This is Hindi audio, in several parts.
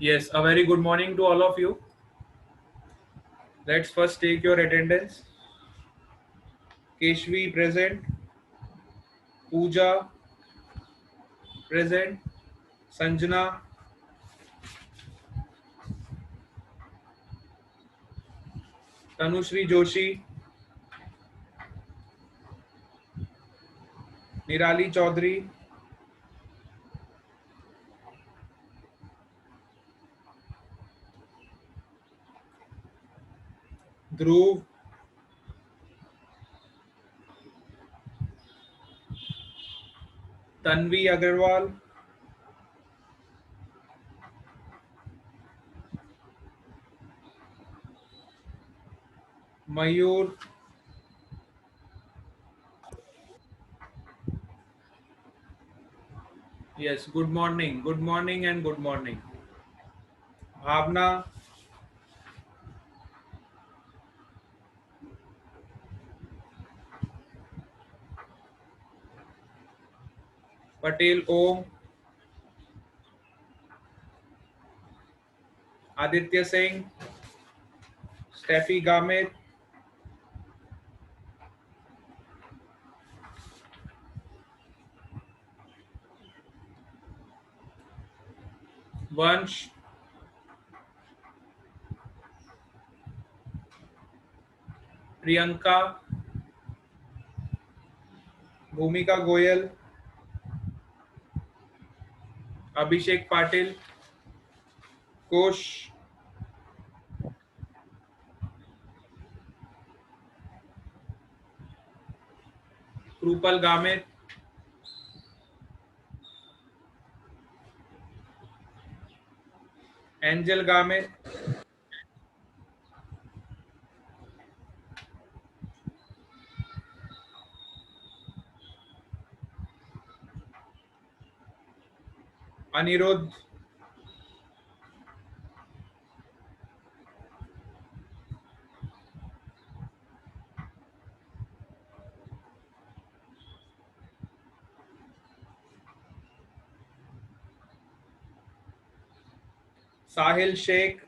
Yes, a very good morning to all of you. Let's first take your attendance. Keshvi present, Pooja present, Sanjana, Tanushri Joshi, Nirali Chaudhary, Dhruv, Tanvi Agarwal, Mayur, yes, good morning and good morning. Bhavna, Patel Om, Aditya Singh, Steffi Gamit, Vansh, Priyanka, Bhumika Goyal, Abhishek Patil, Kosh, Krupal Gamit, Angel Gamit, Anirudh, Sahil Sheikh,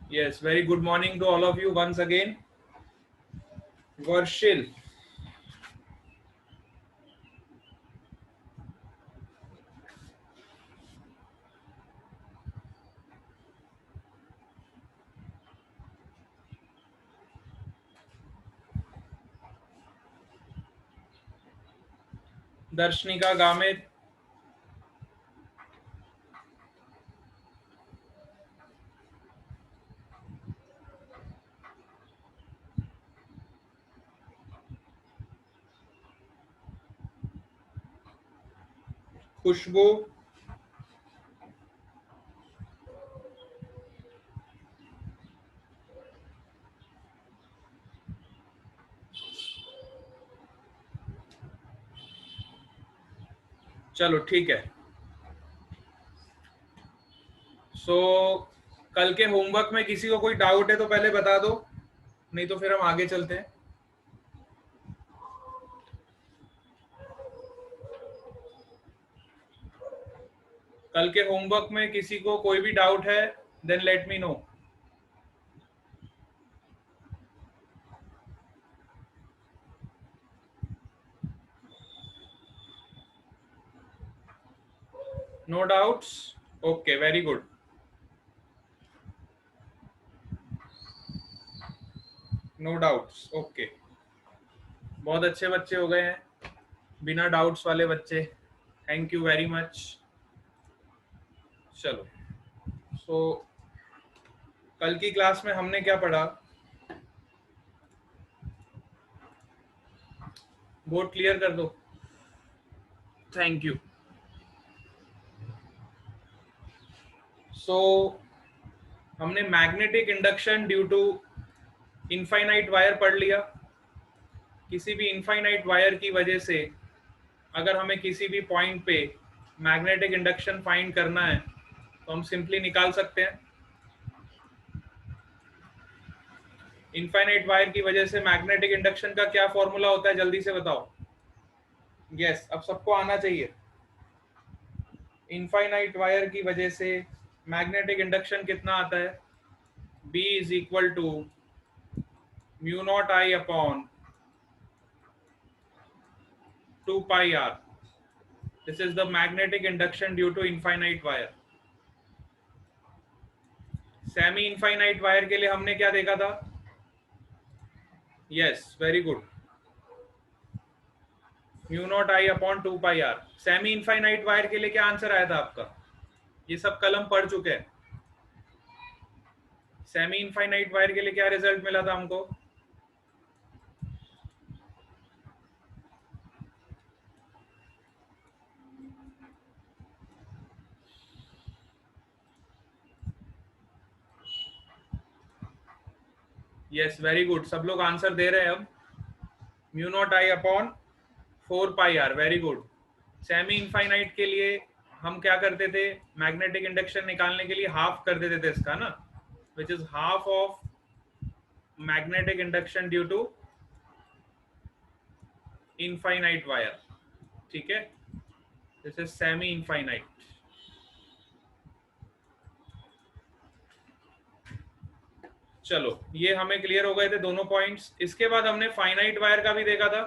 yes, very good morning to all of you once again. Varshil, Darshnika Gamit, खुशबू, चलो ठीक है. सो कल के होमवर्क में किसी को कोई डाउट है तो पहले बता दो, नहीं तो फिर हम आगे चलते हैं. कल के होमवर्क में किसी को कोई भी डाउट है then let me know. No doubts, okay, very good. No doubts, okay. बहुत अच्छे बच्चे हो गए हैं, बिना डाउट्स वाले बच्चे. Thank you very much. चलो, सो कल की क्लास में हमने क्या पढ़ा? बोर्ड क्लियर कर दो. Thank you. सो हमने magnetic induction due to infinite wire पढ़ लिया. किसी भी इनफाइनाइट वायर की वजह से अगर हमें किसी भी पॉइंट पे मैग्नेटिक इंडक्शन फाइंड करना है तो हम सिंपली निकाल सकते हैं. इनफाइनाइट वायर की वजह से मैग्नेटिक इंडक्शन का क्या फॉर्मूला होता है, जल्दी से बताओ। यस, अब सबको आना चाहिए। इनफाइनाइट वायर की वजह से मैग्नेटिक इंडक्शन कितना आता है? B is equal to mu naught I upon 2 pi r। This is the magnetic induction due to infinite wire. Semi infinite wire के लिए हमने क्या देखा था? Yes, very good, mu naught I upon 2 pi r। Semi infinite wire के लिए क्या आंसर आया था आपका? ये सब कलम पढ़ चुके हैं। सेमी इनफाइनाइट वायर के लिए क्या रिजल्ट मिला था हमको? यस, वेरी गुड, सब लोग आंसर दे रहे हैं अब। Mu naught I upon 4 pi r, very good. Semi infinite के लिए हम क्या करते थे? मैग्नेटिक इंडक्शन निकालने के लिए हाफ कर देते थे इसका ना, which is half of magnetic induction due to infinite wire. ठीक है, दिस इज सेमी इनफाइनाइट। चलो, ये हमें क्लियर हो गए थे दोनों पॉइंट्स। इसके बाद हमने फाइनाइट वायर का भी देखा था।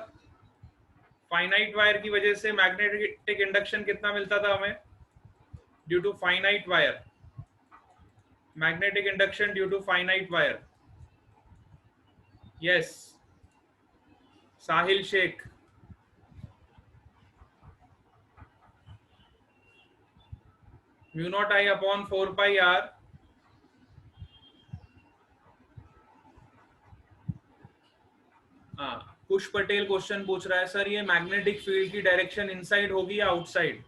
फाइनाइट वायर की वजह से मैग्नेटिक इंडक्शन कितना मिलता था हमें? Due to finite wire, magnetic induction due to finite wire. Yes, Sahil Shaikh. Mu naught I upon 4 pi r। हाँ, कुश पटेल क्वेश्चन पूछ रहा है, सर ये मैग्नेटिक फील्ड की डायरेक्शन इनसाइड होगी या आउटसाइड?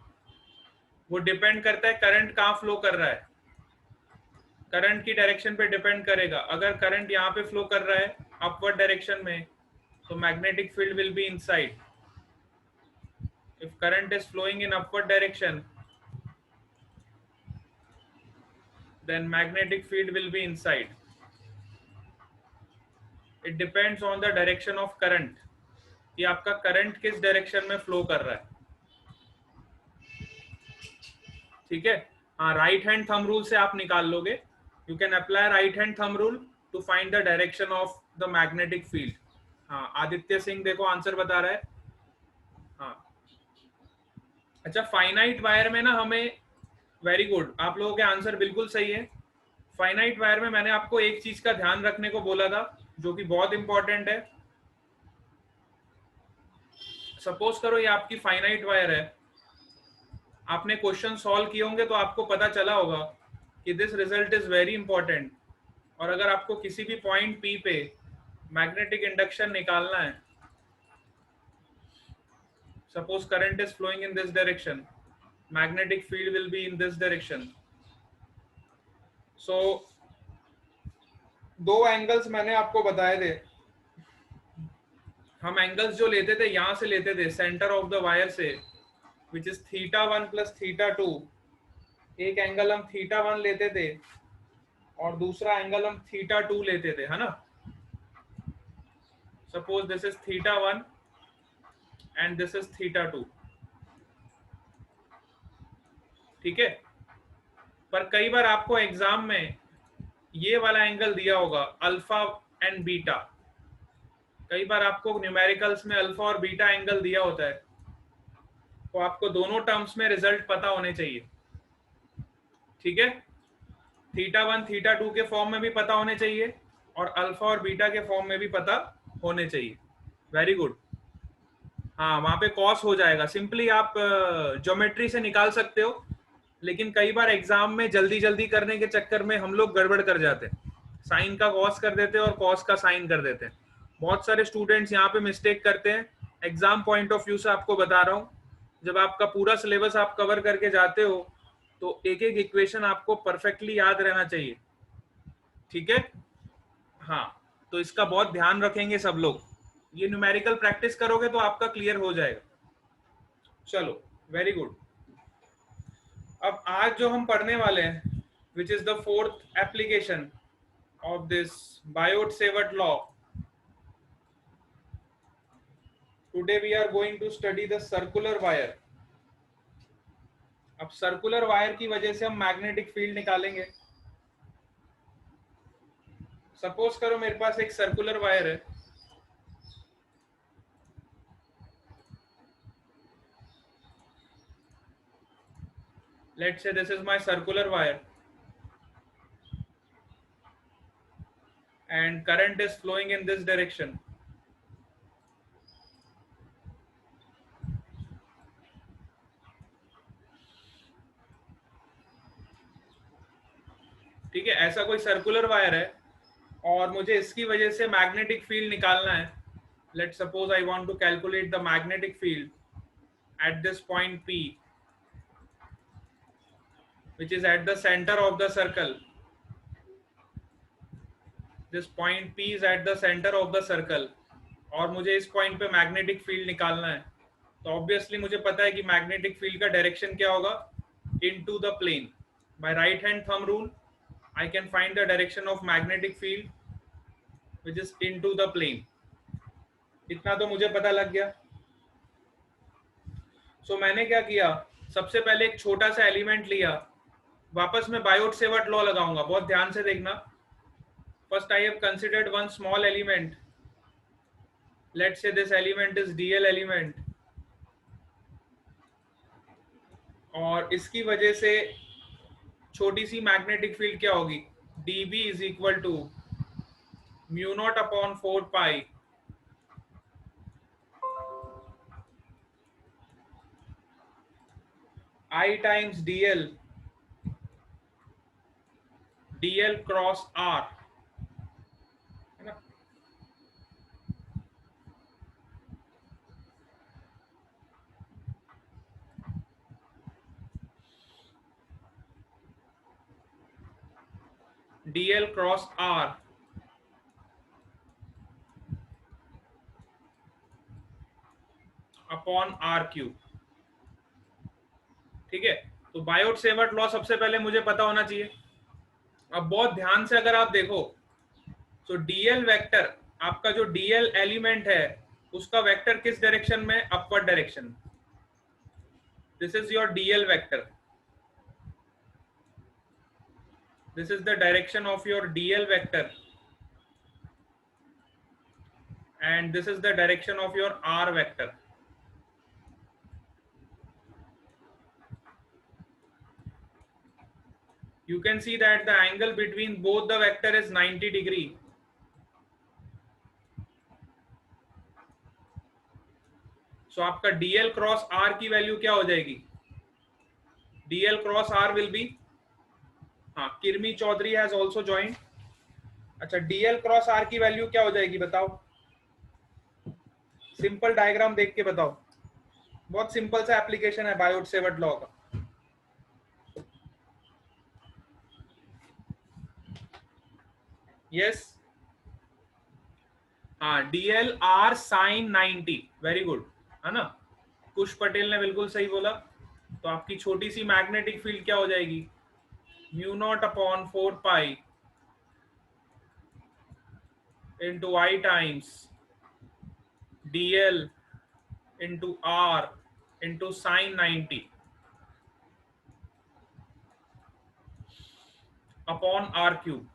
वो डिपेंड करता है करंट कहाँ फ्लो कर रहा है, करंट की डायरेक्शन पे डिपेंड करेगा। अगर करंट यहाँ पे फ्लो कर रहा है अपवर्ड डायरेक्शन में, तो magnetic field will be inside. If current is flowing in upward direction, then magnetic field will be inside. It depends on the direction of current, कि आपका करंट किस डायरेक्शन में फ्लो कर रहा है। ठीक है, हाँ, राइट हैंड थंब रूल से आप निकाल लोगे। You can apply right hand thumb rule to find the direction of the magnetic field. हाँ, आदित्य सिंह देखो आंसर बता रहा है। हाँ, अच्छा, फाइनाइट वायर में ना हमें, वेरी गुड, आप लोगों के आंसर बिल्कुल सही है। फाइनाइट वायर में मैंने आपको एक चीज का ध्यान रखने को बोला था, जो कि बहुत इंपॉर्टेंट है। सपोज करो ये आपकी फाइनाइट वायर है, आपने क्वेश्चन सॉल्व किए होंगे तो आपको पता चला होगा कि this result is very important. और अगर आपको किसी भी पॉइंट पी पे मैग्नेटिक इंडक्शन निकालना है, suppose current is flowing in this direction, magnetic field will be in this direction. So दो एंगल्स मैंने आपको बताए थे। हम एंगल्स जो लेते थे यहां से लेते थे, सेंटर ऑफ द वायर से, विच इज θ1 प्लस θ2। एक एंगल हम θ1 लेते थे और दूसरा एंगल हम θ2 लेते थे, है ना। Suppose this is θ1 and this is θ2। ठीक है, पर कई बार आपको एग्जाम में ये वाला एंगल दिया होगा, अल्फा एंड बीटा। कई बार आपको न्यूमेरिकल्स में अल्फा और बीटा एंगल दिया होता है, तो आपको दोनों टर्म्स में रिजल्ट पता होने चाहिए। ठीक है, θ1 θ2 के फॉर्म में भी पता होने चाहिए और अल्फा और बीटा के फॉर्म में भी पता होने चाहिए। Very good. हाँ, वहां पे कॉस हो जाएगा, सिंपली आप ज्योमेट्री से निकाल सकते हो, लेकिन कई बार एग्जाम में जल्दी जल्दी करने के चक्कर में हम लोग गड़बड़ कर जाते हैं, साइन का कॉस कर देते हैं और कॉस का साइन कर देते हैं। बहुत सारे स्टूडेंट्स यहाँ पे मिस्टेक करते हैं। एग्जाम पॉइंट ऑफ व्यू से आपको बता रहा हूँ, जब आपका पूरा सिलेबस आप कवर करके जाते हो तो एक एक इक्वेशन आपको परफेक्टली याद रहना चाहिए। ठीक है, हाँ, तो इसका बहुत ध्यान रखेंगे सब लोग। ये न्यूमेरिकल प्रैक्टिस करोगे तो आपका क्लियर हो जाएगा। चलो, वेरी गुड। अब आज जो हम पढ़ने वाले हैं, which is the fourth application, of this Biot-Savart law, today we are going to study the circular wire. अब सर्कुलर वायर की वजह से हम मैग्नेटिक फील्ड निकालेंगे. सपोज करो मेरे पास एक सर्कुलर वायर है. Let's say this is my circular wire and current is flowing in this direction. ठीक है, ऐसा कोई सर्कुलर वायर है और मुझे इसकी वजह से मैग्नेटिक फील्ड निकालना है. Let's suppose I want to calculate the magnetic field at this point P, which is at the center of the circle. This point P is at the center of the circle और मुझे इस पॉइंट पे मैग्नेटिक फील्ड निकालना है. तो ऑब्वियसली मुझे पता है कि मैग्नेटिक फील्ड का डायरेक्शन क्या होगा, into the plane. By right hand thumb rule I can find the direction of magnetic field which is into the plane. इतना तो मुझे पता लग गया. सो मैंने क्या किया, सबसे पहले एक छोटा सा एलिमेंट लिया. वापस मैं बायोट-सेवर्ट लॉ लगाऊंगा, बहुत ध्यान से देखना. First I have considered one small element. Let's say this element is DL element और इसकी वजह से छोटी सी मैग्नेटिक फील्ड क्या होगी, dB is equal to mu naught upon 4 pi I times DL cross R, है ना. DL cross R upon R cube. ठीक है, तो बायोट-सेवर्ट लॉ सबसे पहले मुझे पता होना चाहिए. अब बहुत ध्यान से अगर आप देखो तो DL वेक्टर, आपका जो DL एलिमेंट है उसका वेक्टर किस डायरेक्शन में, upward direction. This is your DL vector. This is the direction of your DL vector and this is the direction of your R vector. You can see that the angle between both the vector is 90 degree. So आपका DL क्रॉस R की वैल्यू क्या हो जाएगी, DL cross R will be, हाँ, किरमी चौधरी हैज ऑल्सो ज्वाइंड. अच्छा, DL क्रॉस R की वैल्यू क्या हो जाएगी बताओ, सिंपल डायग्राम देख के बताओ. बहुत सिंपल सा एप्लीकेशन है बायोट-सेवर्ट लॉ का. यस, हाँ, DL R sin 90, very good, है ना. कुश पटेल ने बिल्कुल सही बोला. तो आपकी छोटी सी मैग्नेटिक फील्ड क्या हो जाएगी, mu naught upon 4 pi into I times DL into R into sin 90 upon R cube,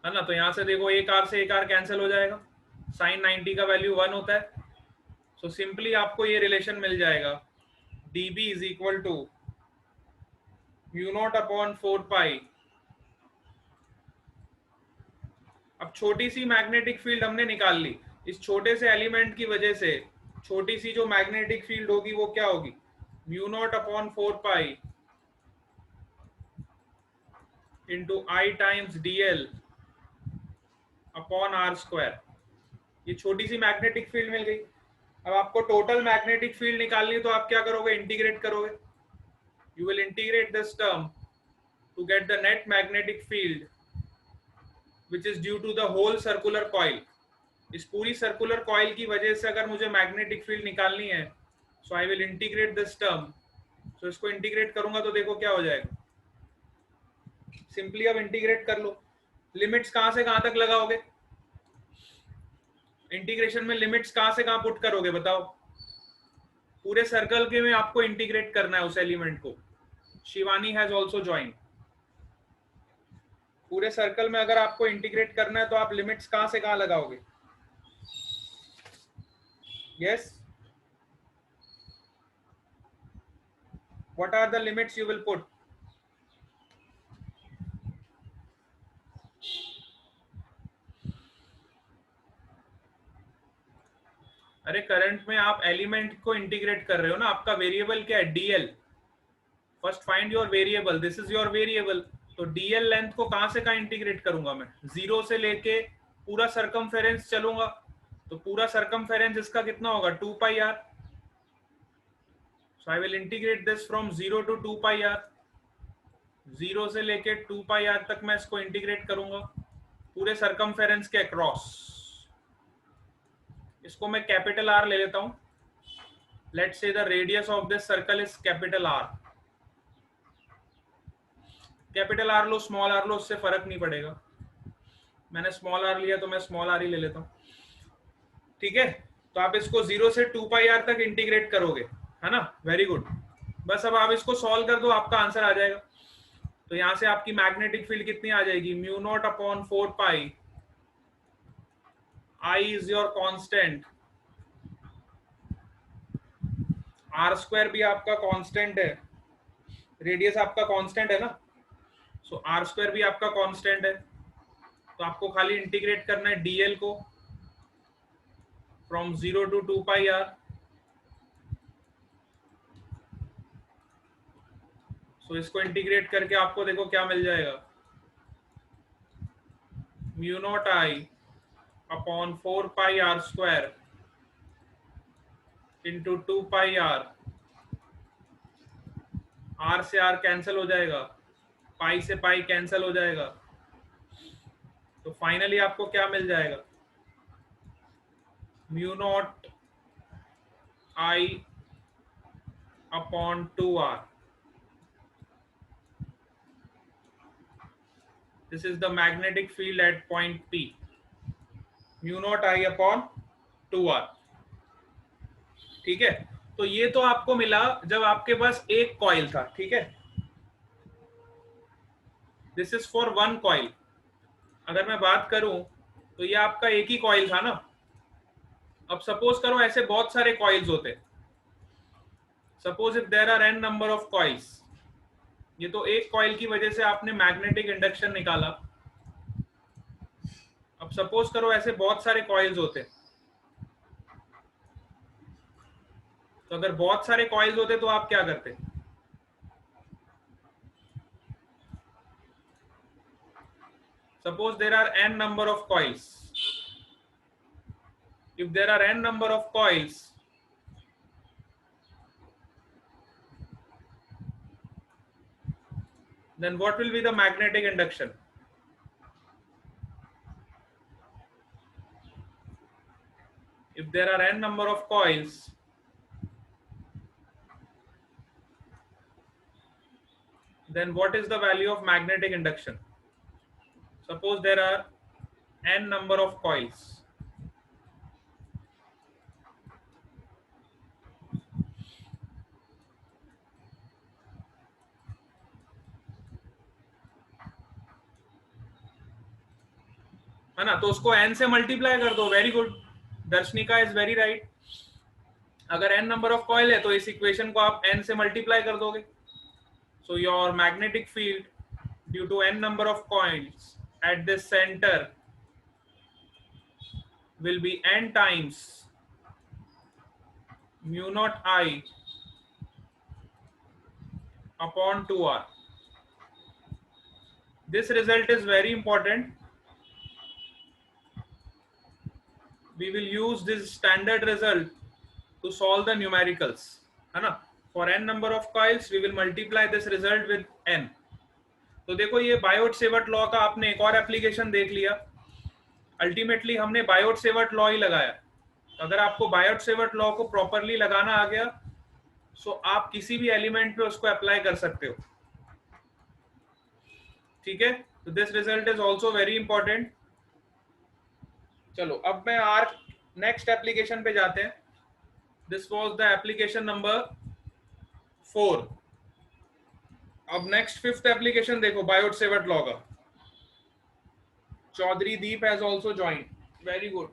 है ना. तो यहां से देखो एक R से एक R कैंसिल हो जाएगा, sin 90 का वैल्यू 1 होता है. सो सिंपली आपको ये रिलेशन मिल जाएगा, dB is equal to mu naught upon 4 pi. अब छोटी सी मैग्नेटिक फील्ड हमने निकाल ली. इस छोटे से एलिमेंट की वजह से छोटी सी जो मैग्नेटिक फील्ड होगी वो क्या होगी, mu naught upon 4 pi into I times DL upon R square. ये छोटी सी मैग्नेटिक फील्ड मिल गई. अब आपको टोटल मैग्नेटिक फील्ड निकालनी, तो आप क्या करोगे, इंटीग्रेट करोगे. You will integrate this term to get the net magnetic field which is due to the whole circular coil. इस पूरी सर्कुलर कॉइल की वजह से अगर मुझे मैग्नेटिक फील्ड निकालनी है, so I will integrate this term. So इसको इंटीग्रेट करूंगा तो देखो क्या हो जाएगा, सिंपली अब इंटीग्रेट कर लो। लिमिट्स कहां से कहां तक लगाओगे? इंटीग्रेशन में लिमिट्स कहां से कहां पुट करोगे बताओ? पूरे सर्कल के में आपको इंटीग्रेट करना है उस एलिमेंट को। Shivani has also join. पूरे सर्कल में अगर आपको इंटीग्रेट करना है तो आप लिमिट्स कहां से कहां लगाओगे? Yes, what are the limits you will put? अरे करंट में आप एलिमेंट को इंटीग्रेट कर रहे हो ना, आपका वेरिएबल क्या है? DL. First find your variable, this is your variable. तो डीएल लेंथ को कहां से कहां इंटीग्रेट करूंगा मैं? 0 से लेके पूरा सरकमफेरेंस चलूंगा। तो पूरा सरकमफेरेंस इसका कितना होगा? 2 pi R. So I will integrate this from 0 to 2 pi R. 0 से लेके 2 पाई आर तक मैं इसको इंटीग्रेट करूंगा पूरे सरकमफेरेंस के अक्रॉस। इसको मैं कैपिटल आर ले लेता हूं। Let's say the radius of this circle is capital R. Capital R लो स्मॉल आर लो, उससे फर्क नहीं पड़ेगा। मैंने स्मॉल आर लिया तो मैं स्मॉल आर ही ले लेता हूँ, ठीक है। तो आप इसको 0 से 2 पाई आर तक इंटीग्रेट करोगे, है ना? Very good. बस अब आप इसको सॉल्व कर दो, आपका आंसर आ जाएगा। तो यहां से आपकी मैग्नेटिक फील्ड कितनी आ जाएगी? Mu naught upon 4 pi, I is your constant, R square भी आपका कांस्टेंट है, रेडियस आपका कांस्टेंट है ना, सो आर स्क्वायर भी आपका कांस्टेंट है। तो आपको खाली इंटीग्रेट करना है डीएल को from 0 to 2 pi R. So इसको इंटीग्रेट करके आपको देखो क्या मिल जाएगा? Mu naught I upon 4 pi R square into 2 pi R. R से आर कैंसिल हो जाएगा, पाई से पाई कैंसिल हो जाएगा। तो फाइनली आपको क्या मिल जाएगा? Mu naught I upon 2 R. This is the magnetic field at point P. Mu naught I upon 2r. ठीक है, तो ये तो आपको मिला जब आपके पास एक कॉइल था, ठीक है। This is for one coil. अगर मैं बात करूं तो ये आपका एक ही कॉइल था ना। अब सपोज करो ऐसे बहुत सारे कॉइल्स होते। Suppose if there are n number of coils. ये तो एक कॉइल की वजह से आपने मैग्नेटिक इंडक्शन निकाला। अब सपोज करो ऐसे बहुत सारे कॉइल्स होते। तो अगर बहुत सारे कॉइल्स होते तो आप क्या करते? Suppose there are n number of coils. If there are n number of coils, then what will be the magnetic induction? If there are n number of coils, then what is the value of magnetic induction? Suppose there are n number of coils. है ना, तो उसको n से मल्टीप्लाई कर दो। Very good, Darshanika is very right. अगर n नंबर ऑफ कॉइल है तो इस इक्वेशन को आप n से मल्टीप्लाई कर दोगे। So your magnetic field due to n number of coils at this center will be n times mu naught I upon 2r. This result is very important. We will use this standard result to solve the numericals, है ना। For n number of coils, we will multiply this result with n. तो देखो ये बायोट सेवर्ट लॉ का आपने एक और एप्लीकेशन देख लिया। अल्टीमेटली हमने बायोट सेवर्ट लॉ ही लगाया। अगर आपको बायोट सेवर्ट लॉ को प्रॉपरली लगाना आ गया, सो आप किसी भी एलिमेंट पे उसको अप्लाई कर सकते हो, ठीक है, तो this result is also very important. चलो अब मैं आर्क नेक्स्ट एप्लीकेशन पे जाते हैं। This was the application number 4। अब नेक्स्ट फिफ्थ एप्लीकेशन देखो, बायोट सेवर्ट लॉ का। Chaudhary Deep has also joined, very good.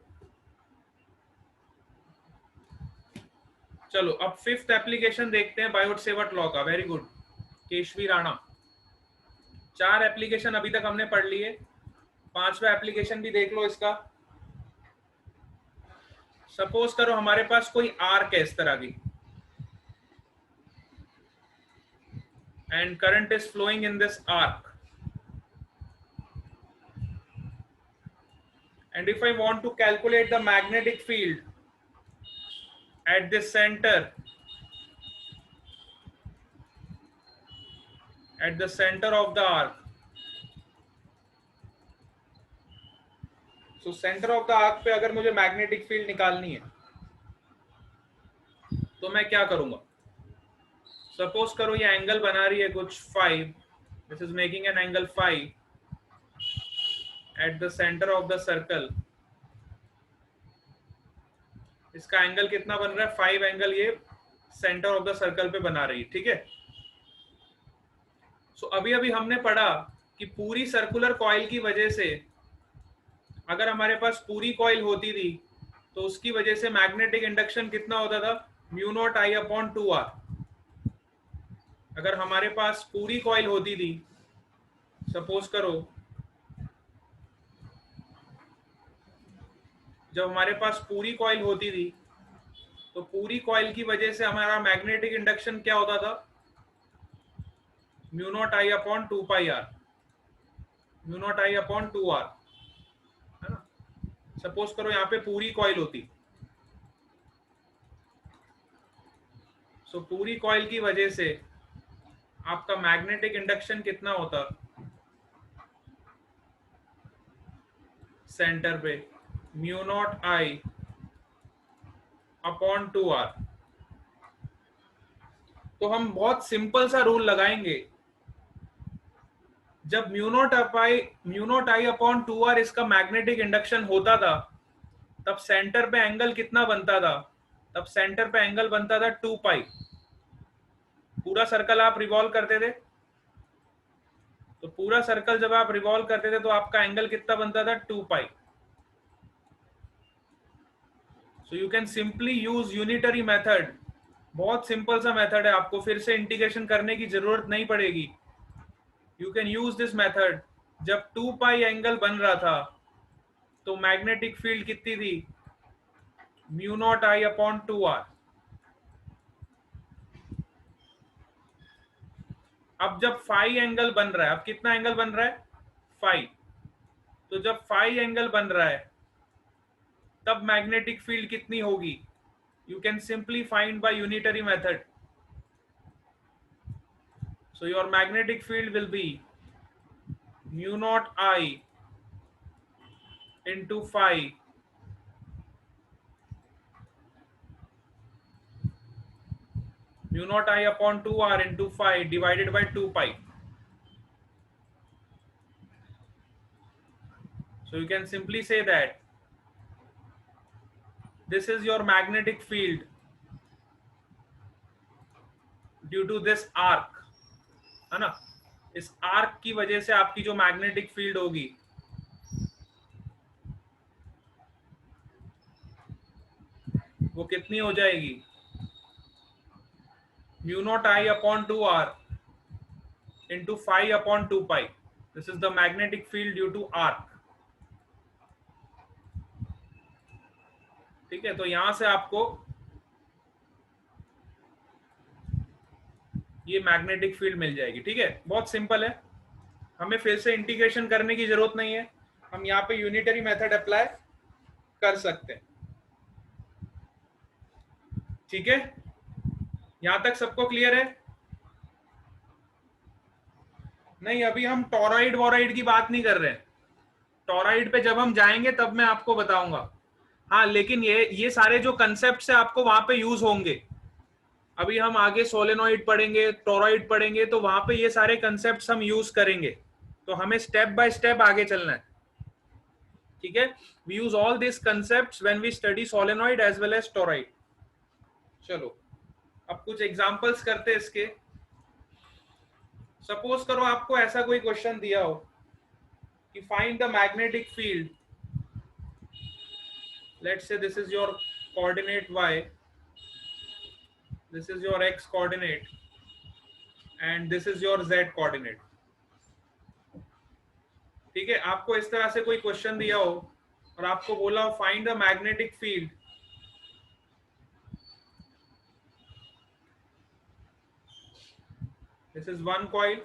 चलो अब फिफ्थ एप्लीकेशन देखते हैं बायोट सेवर्ट लॉ का, वेरी गुड केशवी राणा। 4 एप्लीकेशन अभी तक हमने पढ़ लिए, 5वां एप्लीकेशन भी देख लो इसका। सपोज करो हमारे पास कोई आर्क है इस तरह की, and current is flowing in this arc, and if I want to calculate the magnetic field at this center, at the center of the arc, so center of the arc पे अगर मुझे मैग्नेटिक फील्ड निकालनी है तो मैं क्या करूंगा? सपोज करो ये एंगल बना रही है कुछ 5, this is making an angle 5 at the centre of the circle. इसका एंगल कितना बन रहा है? 5 एंगल ये सेंटर ऑफ द सर्कल पे बना रही है, ठीक है। सो अभी अभी हमने पढ़ा कि पूरी सर्कुलर कॉइल की वजह से, अगर हमारे पास पूरी कॉइल होती थी तो उसकी वजह से मैग्नेटिक इंडक्शन कितना होता था? Mu naught I upon 2r। अगर हमारे पास पूरी कॉइल होती थी, सपोज करो जब हमारे पास पूरी कॉइल होती थी तो पूरी कॉइल की वजह से हमारा मैग्नेटिक इंडक्शन क्या होता था? Mu naught I upon 2πr, mu naught I upon 2r, है ना। सपोज करो यहाँ पे पूरी कॉइल होती, सो पूरी कॉइल की वजह से आपका मैग्नेटिक इंडक्शन कितना होता सेंटर पे? Mu naught I upon 2r। तो हम बहुत सिंपल सा रूल लगाएंगे, जब mu naught I upon 2r इसका मैग्नेटिक इंडक्शन होता था तब सेंटर पे एंगल कितना बनता था? तब सेंटर पे एंगल बनता था 2π। पूरा सर्कल आप रिवॉल्व करते थे, तो पूरा सर्कल जब आप रिवॉल्व करते थे तो आपका एंगल कितना बनता था? 2π। So you can simply use unitary method. बहुत सिंपल सा मेथड है, आपको फिर से इंटीग्रेशन करने की जरूरत नहीं पड़ेगी। You can use this method. जब 2π एंगल बन रहा था तो मैग्नेटिक फील्ड कितनी थी? Mu naught I upon 2r। अब जब फाई एंगल बन रहा है, अब कितना एंगल बन रहा है? फाई। तो जब फाई एंगल बन रहा है तब मैग्नेटिक फील्ड कितनी होगी? You can simply find by unitary method. So your magnetic field will B mu naught I into phi mu naught I upon 2r into phi divided by 2π. So you can simply say that this is your magnetic field due to this arc, है ना। इस आर्क की वजह से आपकी जो मैग्नेटिक फील्ड होगी वो कितनी हो जाएगी? Mu naught I upon 2r into phi upon 2π. This is the magnetic field due to arc. ठीक है, तो यहां से आपको ये मैग्नेटिक फील्ड मिल जाएगी। ठीक है, बहुत सिंपल है, हमें फिर से इंटीग्रेशन करने की जरूरत नहीं है, हम यहाँ पे यूनिटरी मेथड अप्लाई कर सकते हैं। ठीक है, यहां तक सबको क्लियर है? नहीं, अभी हम टॉरॉइड वॉरॉइड की बात नहीं कर रहे हैं। टॉरॉइड पे जब हम जाएंगे तब मैं आपको बताऊंगा। हाँ, लेकिन ये सारे जो कंसेप्ट है आपको वहां पे यूज होंगे। अभी हम आगे सोलेनॉइड पढ़ेंगे, टॉरॉइड पढ़ेंगे, तो वहां पे ये सारे कंसेप्ट हम यूज करेंगे। तो हमें स्टेप बाय स्टेप आगे चलना है, ठीक है। We use all this concept when we study solenoid as well as toroid. चलो अब कुछ एग्जांपल्स करते हैं इसके। सपोज करो आपको ऐसा कोई क्वेश्चन दिया हो कि find the magnetic field, let's say this is your coordinate y, this is your x coordinate and this is your z coordinate, ठीक है। आपको इस तरह से कोई क्वेश्चन दिया हो और आपको बोला हो find the magnetic field, this is one coil,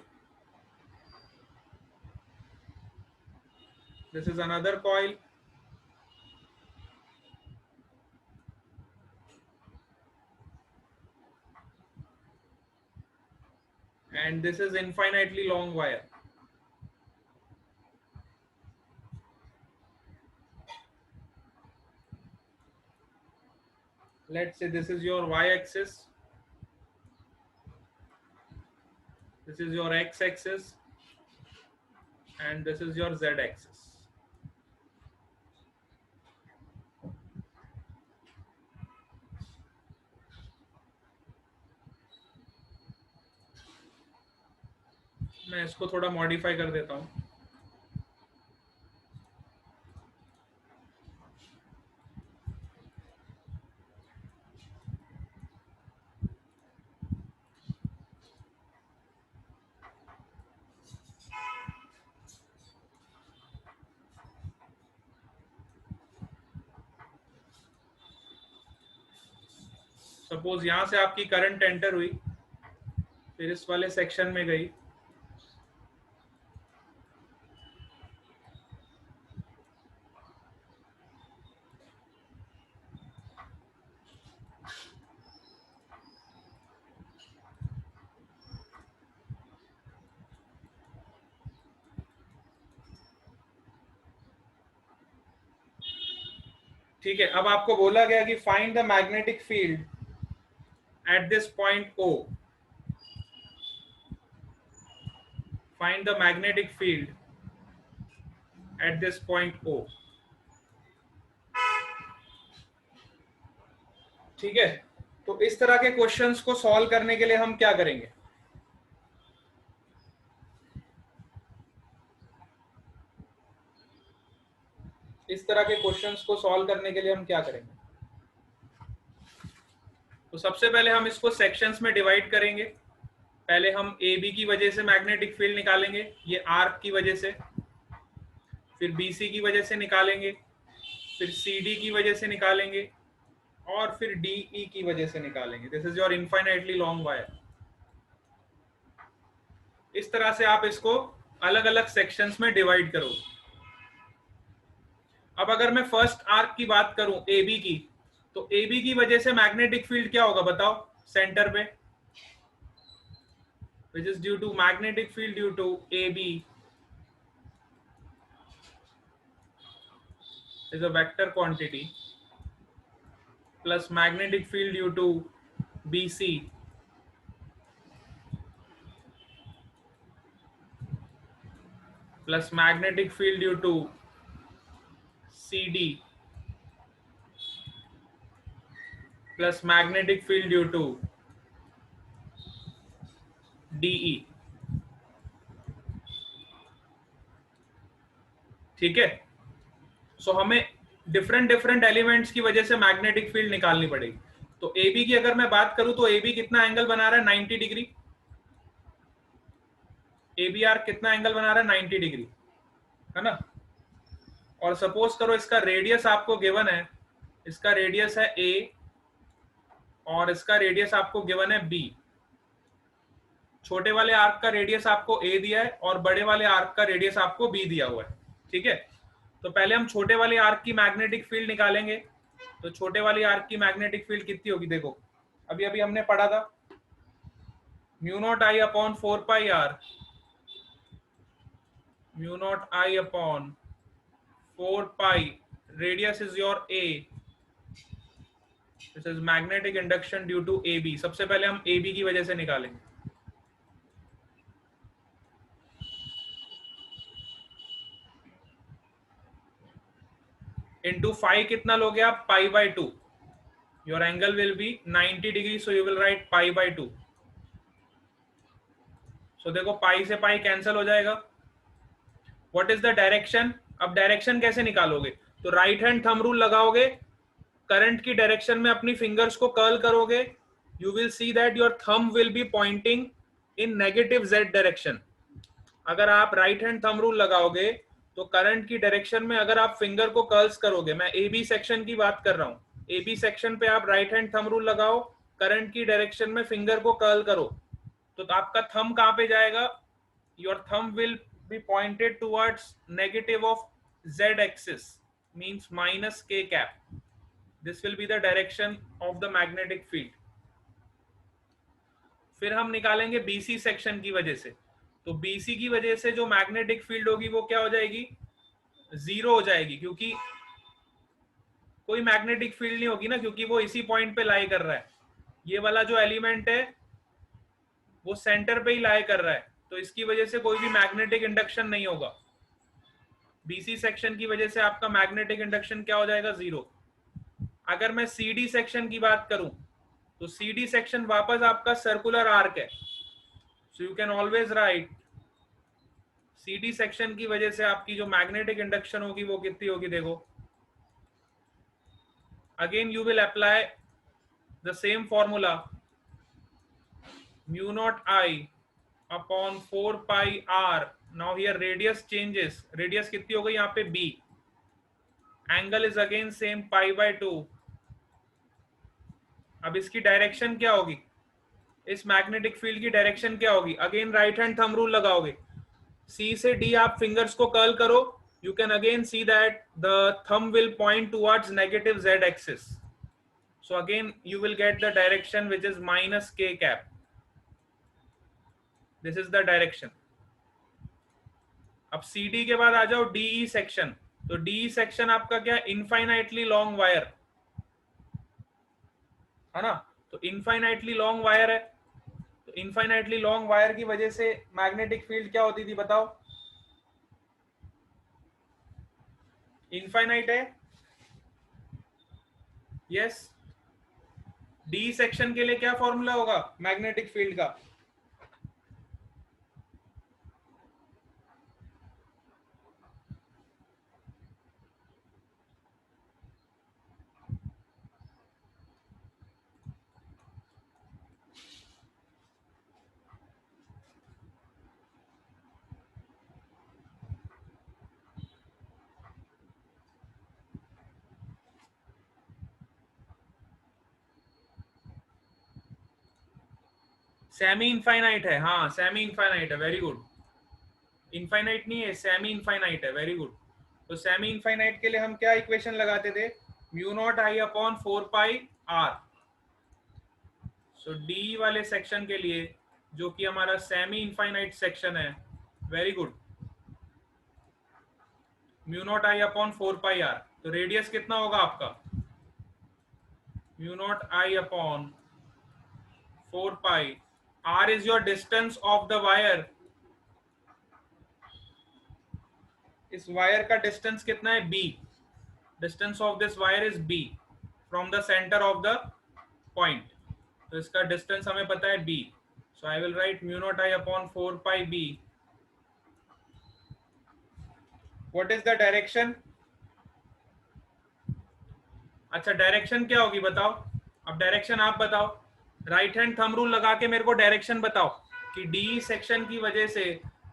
this is another coil, and this is infinitely long wire. Let's say this is your y axis, this is your x axis, and this is your z axis. मैं इसको थोड़ा मॉडिफाई कर देता हूं। सपोज यहां से आपकी करंट एंटर हुई, फिर इस वाले सेक्शन में गई, ठीक है। अब आपको बोला गया कि find the magnetic field at this point O, find the magnetic field at this point O, ठीक है। तो इस तरह के क्वेश्चंस को सॉल्व करने के लिए हम क्या करेंगे, इस तरह के क्वेश्चंस को सॉल्व करने के लिए हम क्या करेंगे, तो सबसे पहले हम इसको सेक्शंस में डिवाइड करेंगे। पहले हम ए बी की वजह से मैग्नेटिक फील्ड निकालेंगे, ये आर्क की वजह से, फिर बी सी की वजह से निकालेंगे, फिर सी डी की वजह से निकालेंगे, और फिर डी ई की वजह से निकालेंगे। This is your infinitely long wire. इस तरह से आप इसको अलग अलग सेक्शंस में डिवाइड करो। अब अगर मैं फर्स्ट आर्क की बात करूं ए बी की, तो ए बी की वजह से मैग्नेटिक फील्ड क्या होगा बताओ, सेंटर पे, which is due to magnetic field due to AB is a vector quantity plus magnetic field due to BC plus magnetic field due to CD plus magnetic field due to DE, ठीक है। सो हमें डिफरेंट डिफरेंट एलिमेंट्स की वजह से मैग्नेटिक फील्ड निकालनी पड़ेगी। तो ए बी की अगर मैं बात करूं तो ए बी कितना एंगल बना रहा है, 90 डिग्री। ए बी आर कितना एंगल बना रहा है, 90 डिग्री, है ना। और सपोज करो इसका रेडियस आपको गिवन है, इसका रेडियस है ए और इसका रेडियस आपको गिवन है बी। छोटे वाले आर्क का रेडियस आपको ए दिया है और बड़े वाले आर्क का रेडियस आपको बी दिया हुआ है, ठीक है। तो पहले हम छोटे वाले आर्क की मैग्नेटिक फील्ड निकालेंगे। तो छोटे वाली आर्क की मैग्नेटिक फील्ड कितनी होगी, देखो अभी अभी हमने पढ़ा था, mu naught I upon 4 pi R, mu naught I upon 4 pi, radius is your A, this is magnetic induction due to A B. सबसे पहले हम ए बी की वजह से निकालेंगे। इंटू 5 कितना लोगे आप, π/2. Your angle will be 90 degree, so you will write π/2. So देखो पाई से पाई कैंसिल हो जाएगा. What is the direction? अब डायरेक्शन कैसे निकालोगे? तो राइट हैंड थंब रूल लगाओगे, करंट की डायरेक्शन में अपनी फिंगर्स को कर्ल करोगे, you will see that your thumb will be pointing in negative Z direction. अगर आप राइट हैंड थंब रूल लगाओगे तो करंट की डायरेक्शन में अगर आप फिंगर को कर्ल्स करोगे, मैं ए बी सेक्शन की बात कर रहा हूं, ए बी सेक्शन पे आप राइट हैंड थंब रूल लगाओ, करंट की डायरेक्शन में फिंगर को कर्ल करो, तो आपका थंब कहां पे जाएगा? Your thumb will B pointed towards negative of z axis, means minus k cap. This will be the direction of the magnetic field. फिर हम निकालेंगे बीसी सेक्शन की वजह से. तो बीसी की वजह से जो मैग्नेटिक फील्ड होगी वो क्या हो जाएगी? जीरो हो जाएगी, क्योंकि कोई मैग्नेटिक फील्ड नहीं होगी ना, क्योंकि वो इसी पॉइंट पे लाई कर रहा है. ये वाला जो एलिमेंट है वो सेंटर पे ही लाई कर रहा है, तो इसकी वजह से कोई भी मैग्नेटिक इंडक्शन नहीं होगा. बीसी सेक्शन की वजह से आपका मैग्नेटिक इंडक्शन क्या हो जाएगा? जीरो. अगर मैं सीडी सेक्शन की बात करूं तो सीडी सेक्शन वापस आपका सर्कुलर आर्क है, सो you can always right CD section की वजह से आपकी जो मैग्नेटिक इंडक्शन होगी वो कितनी होगी? देखो, again you will apply the same formula, mu naught I upon 4 pi R. Now here radius changes, radius कितनी हो गई यहाँ पे? B. Angle is again same π/2. अब इसकी डायरेक्शन क्या होगी? इस मैग्नेटिक फील्ड की डायरेक्शन क्या होगी? Again right hand thumb rule लगाओगे, सी से डी आप फिंगर्स को कर्ल करो, you can again see that the thumb will point towards negative z axis. So again you will get the direction which is minus k cap. This is the direction. अब CD के बाद आ जाओ DE सेक्शन. तो DE सेक्शन आपका क्या? इनफाइनाइटली लॉन्ग वायर है ना. तो इनफाइनाइटली लॉन्ग वायर है, तो इनफाइनाइटली लॉन्ग वायर की वजह से मैग्नेटिक फील्ड क्या होती थी बताओ? इनफाइनाइट है. यस. डी सेक्शन के लिए क्या फॉर्मूला होगा मैग्नेटिक फील्ड का? सेमी इनफाइनाइट है. हाँ सेमी इनफाइनाइट है, वेरी गुड. इनफाइनाइट नहीं है, सेमी इनफाइनाइट है, वेरी गुड. तो सेमी इनफाइनाइट के लिए हम क्या इक्वेशन लगाते थे? Mu naught I upon 4 pi R. So D वाले सेक्शन के लिए जो कि हमारा सेमी इनफाइनाइट सेक्शन है, very good, mu naught I upon 4 pi R. तो रेडियस कितना होगा आपका? Mu naught I upon 4 pi. R is your distance of the wire. इस वायर का डिस्टेंस कितना है? B. Distance of this wire is B from the center of the point. तो इसका डिस्टेंस हमें पता है B. So I will write mu naught I upon 4 pi B. What is the direction? अच्छा डायरेक्शन क्या होगी बताओ? अब डायरेक्शन आप बताओ. राइट हैंड थंब रूल लगा के मेरे को डायरेक्शन बताओ कि डी सेक्शन की वजह से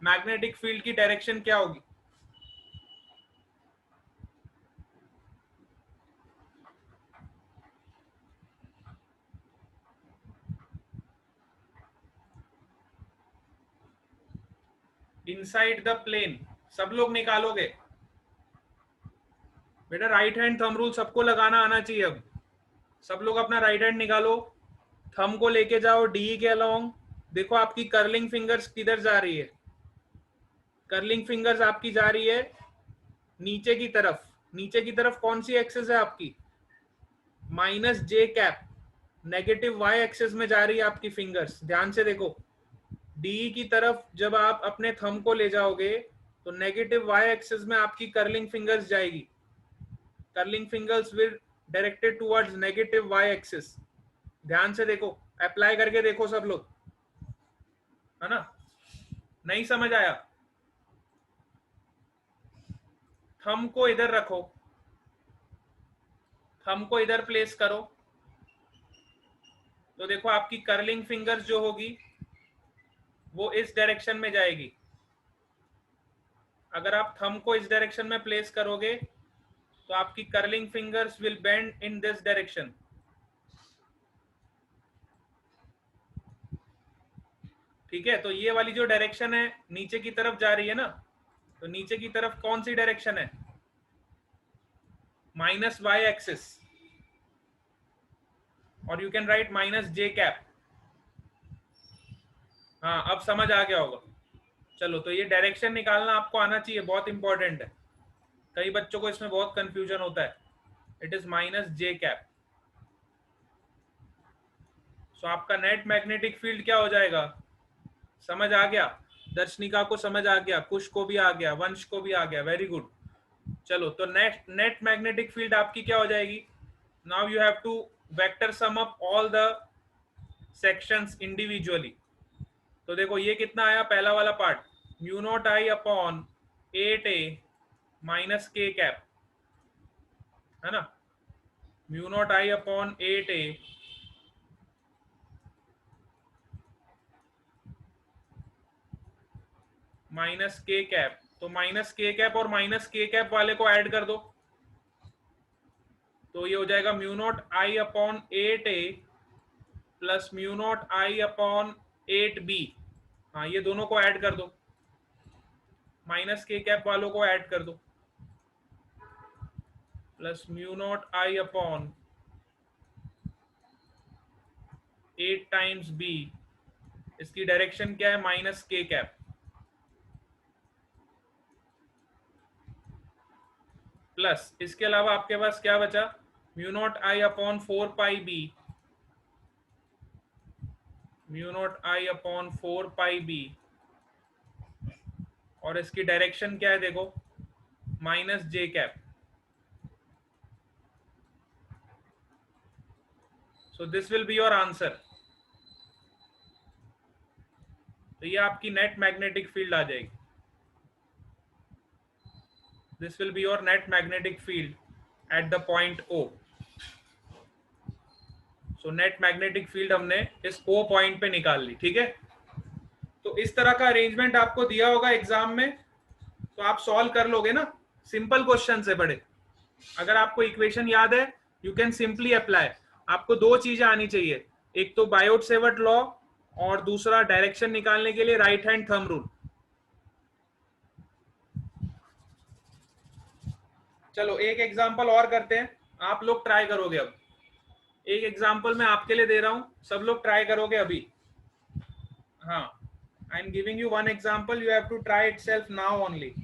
मैग्नेटिक फील्ड की डायरेक्शन क्या होगी? Inside the plane. सब लोग निकालोगे बेटा. राइट हैंड थंब रूल सबको लगाना आना चाहिए. अब सब लोग अपना राइट हैंड निकालो, थंब को लेके जाओ डी के अलोंग. देखो आपकी कर्लिंग फिंगर्स किधर जा रही है? कर्लिंग फिंगर्स आपकी जा रही है नीचे की तरफ. नीचे की तरफ कौन सी एक्सिस है आपकी? Minus J cap. Negative Y axis में जा रही है आपकी फिंगर्स. ध्यान से देखो, डी की तरफ जब आप अपने थंब को ले जाओगे तो नेगेटिव वाई एक्सिस में आपकी कर्लिंग फिंगर्स जाएगी. Curling fingers will directed towards negative Y axis. ध्यान से देखो, अप्लाई करके देखो सब लोग, है ना? नहीं समझ आया? थंब को इधर रखो, थंब को इधर प्लेस करो, तो देखो आपकी कर्लिंग फिंगर्स जो होगी वो इस डायरेक्शन में जाएगी। अगर आप थंब को इस डायरेक्शन में प्लेस करोगे तो आपकी curling fingers will bend in this direction. ठीक है, तो ये वाली जो डायरेक्शन है नीचे की तरफ जा रही है ना, तो नीचे की तरफ कौन सी डायरेक्शन है? माइनस वाई एक्सिस, और you can write minus J cap. हाँ, अब समझ आ गया होगा। चलो, तो ये डायरेक्शन निकालना आपको आना चाहिए, बहुत इंपॉर्टेंट है। कई बच्चों को इसमें बहुत कंफ्यूजन होता है। It is minus J cap. So आपका नेट मैग्नेटिक फील्ड क्या हो जाएगा? समझ आ गया? दर्शनिका को समझ आ गया, कुश को भी आ गया, वंश को भी आ गया, वेरी गुड। चलो, तो नेट मैग्नेटिक फील्ड आपकी क्या हो जाएगी? Now you have to vector sum up all the sections individually. तो देखो ये कितना आया, पहला वाला part, mu naught I upon 8a minus K cap, है ना? Mu naught I upon 8a minus K cap. तो माइनस के कैप और माइनस के कैप वाले को ऐड कर दो, तो ये हो जाएगा mu naught I upon 8a plus mu naught I upon 8b। हाँ, ये दोनों को ऐड कर दो, माइनस के कैप वालों को ऐड कर दो, plus mu naught I upon 8 times b। इसकी डायरेक्शन क्या है? Minus K cap. प्लस इसके अलावा आपके पास क्या बचा? Mu naught I upon 4 pi B, mu naught I upon 4 pi B, और इसकी डायरेक्शन क्या है देखो, minus J cap. So this will be your answer. तो ये आपकी नेट मैग्नेटिक फील्ड आ जाएगी। This will be your net magnetic field at the point O। So net magnetic field हमने इस O पॉइंट पे निकाल ली। ठीक है, तो इस तरह का अरेंजमेंट आपको दिया होगा एग्जाम में, तो आप सॉल्व कर लोगे ना। सिंपल क्वेश्चन है बड़े। अगर आपको इक्वेशन याद है, यू कैन सिंपली अप्लाई। आपको दो चीजें आनी चाहिए, एक तो बायोट सेवर्ट लॉ और दूसरा डायरेक्शन निकालने के लिए राइट हैंड थंब रूल। चलो एक एग्जांपल और करते हैं, आप लोग ट्राई करोगे। अब एक एग्जांपल मैं आपके लिए दे रहा हूं, सब लोग ट्राई करोगे अभी। हाँ, I am giving you one example, you have to try itself now only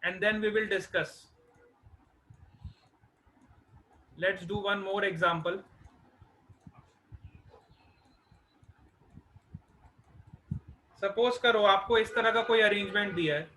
and then we will discuss. Let's do one more example. Suppose करो आपको इस तरह का कोई अरेंजमेंट दिया है,